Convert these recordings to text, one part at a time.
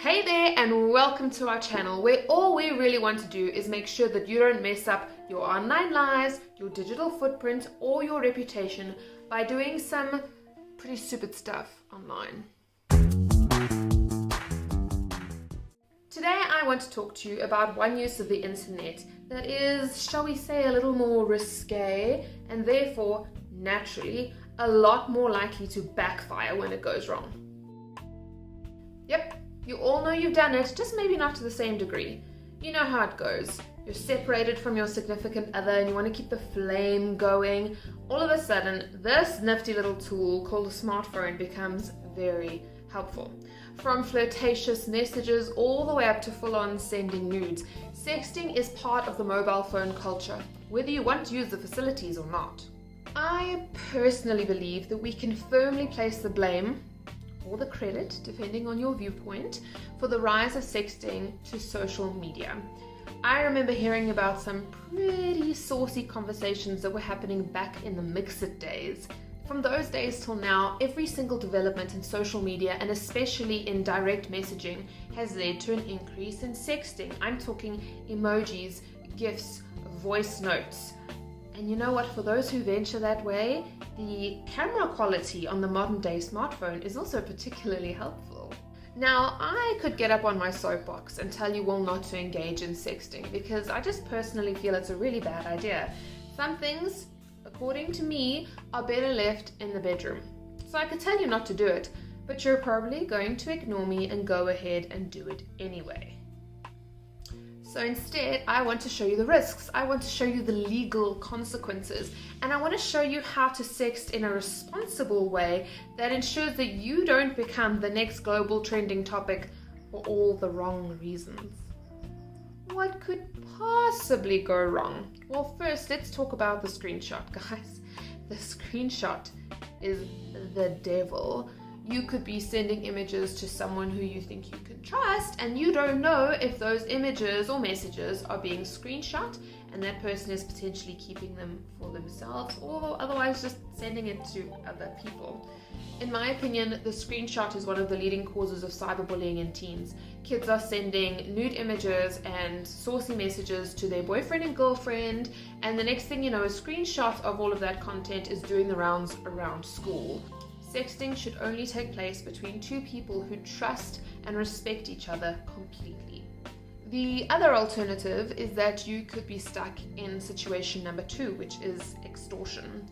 Hey there and welcome to our channel where all we really want to do is make sure that you don't mess up your online lives, your digital footprint or your reputation by doing some pretty stupid stuff online. Today I want to talk to you about one use of the internet that is, shall we say, a little more risque and therefore, naturally, a lot more likely to backfire when it goes wrong. Yep. You all know you've done it, just maybe not to the same degree. You know how it goes. You're separated from your significant other and you want to keep the flame going. All of a sudden, this nifty little tool called a smartphone becomes very helpful. From flirtatious messages all the way up to full-on sending nudes, sexting is part of the mobile phone culture, whether you want to use the facilities or not. I personally believe that we can firmly place the blame or the credit, depending on your viewpoint, for the rise of sexting to social media. I remember hearing about some pretty saucy conversations that were happening back in the Mix-It days. From those days till now, every single development in social media, and especially in direct messaging, has led to an increase in sexting. I'm talking emojis, GIFs, voice notes. And you know what, for those who venture that way, the camera quality on the modern day smartphone is also particularly helpful. Now, I could get up on my soapbox and tell you all not to engage in sexting because I just personally feel it's a really bad idea. Some things, according to me, are better left in the bedroom. So I could tell you not to do it, but you're probably going to ignore me and go ahead and do it anyway. So instead, I want to show you the risks. I want to show you the legal consequences. And I want to show you how to sext in a responsible way that ensures that you don't become the next global trending topic for all the wrong reasons. What could possibly go wrong? Well, first, let's talk about the screenshot, guys. The screenshot is the devil. You could be sending images to someone who you think you can trust and you don't know if those images or messages are being screenshot and that person is potentially keeping them for themselves or otherwise just sending it to other people. In my opinion, the screenshot is one of the leading causes of cyberbullying in teens. Kids are sending nude images and saucy messages to their boyfriend and girlfriend, and the next thing you know, a screenshot of all of that content is doing the rounds around school. Sexting should only take place between two people who trust and respect each other completely. The other alternative is that you could be stuck in situation number 2, which is extortion.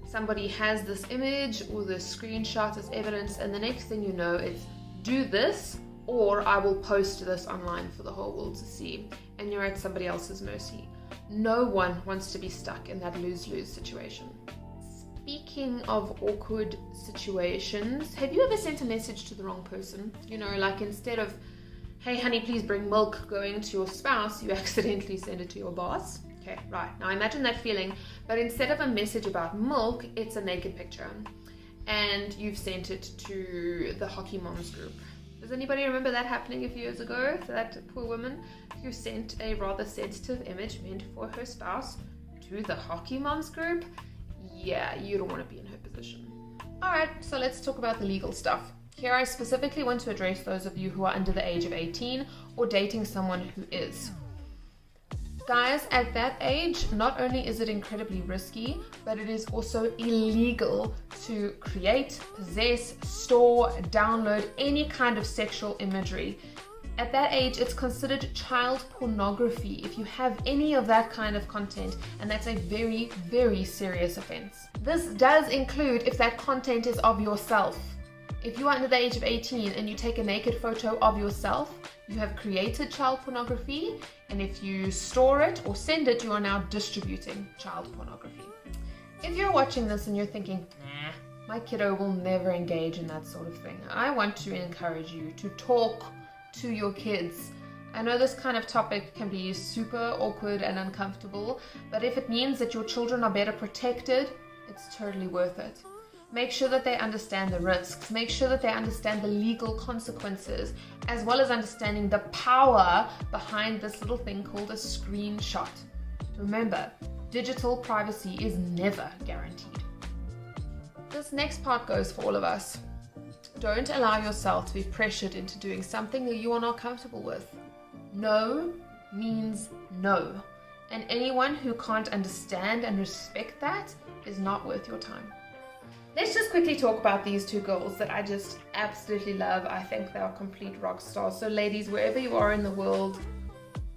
Somebody has this image or this screenshot as evidence, and the next thing you know is, do this or I will post this online for the whole world to see, and you're at somebody else's mercy. No one wants to be stuck in that lose-lose situation. Speaking of awkward situations, have you ever sent a message to the wrong person? You know, like instead of, hey honey, please bring milk, going to your spouse, you accidentally send it to your boss? Okay, right. Now imagine that feeling, but instead of a message about milk, it's a naked picture. And you've sent it to the hockey moms group. Does anybody remember that happening a few years ago? That poor woman who sent a rather sensitive image meant for her spouse to the hockey moms group? Yeah, you don't want to be in her position. Alright, so let's talk about the legal stuff. Here I specifically want to address those of you who are under the age of 18 or dating someone who is. Guys, at that age, not only is it incredibly risky, but it is also illegal to create, possess, store, download any kind of sexual imagery. At that age, it's considered child pornography if you have any of that kind of content, and that's a very, very serious offense. This does include if that content is of yourself. If you are under the age of 18 and you take a naked photo of yourself, you have created child pornography, and if you store it or send it, you are now distributing child pornography. If you're watching this and you're thinking, nah, my kiddo will never engage in that sort of thing, I want to encourage you to talk to your kids. I know this kind of topic can be super awkward and uncomfortable, but if it means that your children are better protected, it's totally worth it. Make sure that they understand the risks. Make sure that they understand the legal consequences, as well as understanding the power behind this little thing called a screenshot. Remember, digital privacy is never guaranteed. This next part goes for all of us. Don't allow yourself to be pressured into doing something that you are not comfortable with. No means no. And anyone who can't understand and respect that is not worth your time. Let's just quickly talk about these two girls that I just absolutely love. I think they are complete rock stars. So ladies, wherever you are in the world,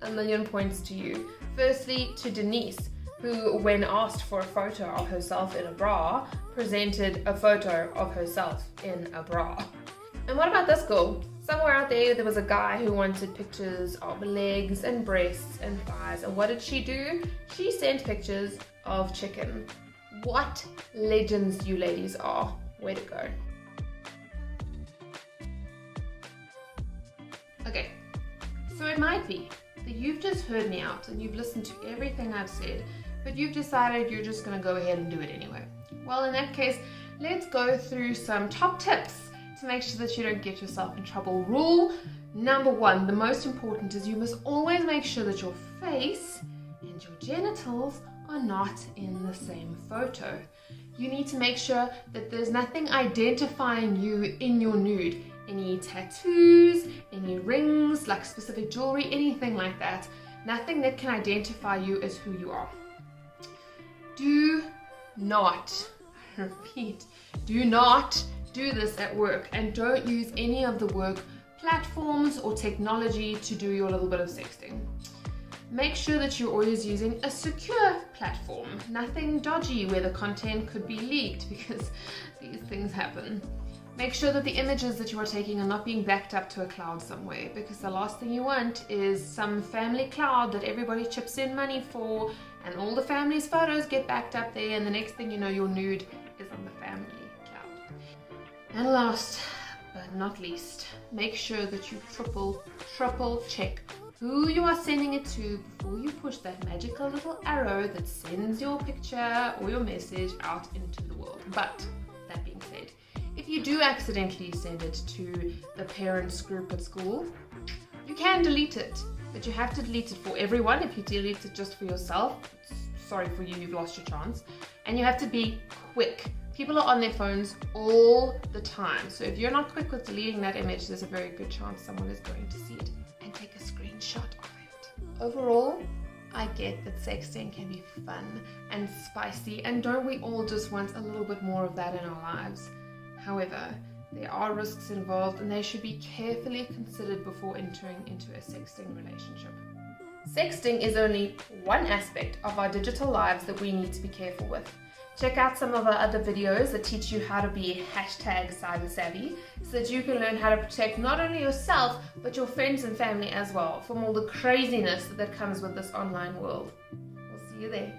a million points to you. Firstly, to Denise, who, when asked for a photo of herself in a bra, presented a photo of herself in a bra. And what about this girl? Somewhere out there was a guy who wanted pictures of legs and breasts and thighs. And what did she do? She sent pictures of chicken. What legends you ladies are. Way to go. Okay, so it might be that you've just heard me out and you've listened to everything I've said, but you've decided you're just going to go ahead and do it anyway. Well, in that case, let's go through some top tips to make sure that you don't get yourself in trouble. Rule number 1, the most important, is you must always make sure that your face and your genitals are not in the same photo. You need to make sure that there's nothing identifying you in your nude. Any tattoos, any rings, like specific jewelry, anything like that. Nothing that can identify you as who you are. Do not, I repeat, do not do this at work, and don't use any of the work platforms or technology to do your little bit of sexting. Make sure that you're always using a secure platform, nothing dodgy where the content could be leaked, because these things happen. Make sure that the images that you are taking are not being backed up to a cloud somewhere, because the last thing you want is some family cloud that everybody chips in money for, and all the family's photos get backed up there, and the next thing you know, your nude is on the family cloud. And last but not least, make sure that you triple check who you are sending it to before you push that magical little arrow that sends your picture or your message out into the world. But that being said, if you do accidentally send it to the parents group at school, you can delete it, but you have to delete it for everyone. If you delete it just for yourself, sorry for you, you've lost your chance. And you have to be quick. People are on their phones all the time. So if you're not quick with deleting that image, there's a very good chance someone is going to see it and take a screenshot of it. Overall, I get that sexting can be fun and spicy, and don't we all just want a little bit more of that in our lives? However, there are risks involved, and they should be carefully considered before entering into a sexting relationship. Sexting is only one aspect of our digital lives that we need to be careful with. Check out some of our other videos that teach you how to be #cyber savvy, so that you can learn how to protect not only yourself, but your friends and family as well from all the craziness that comes with this online world. We'll see you there.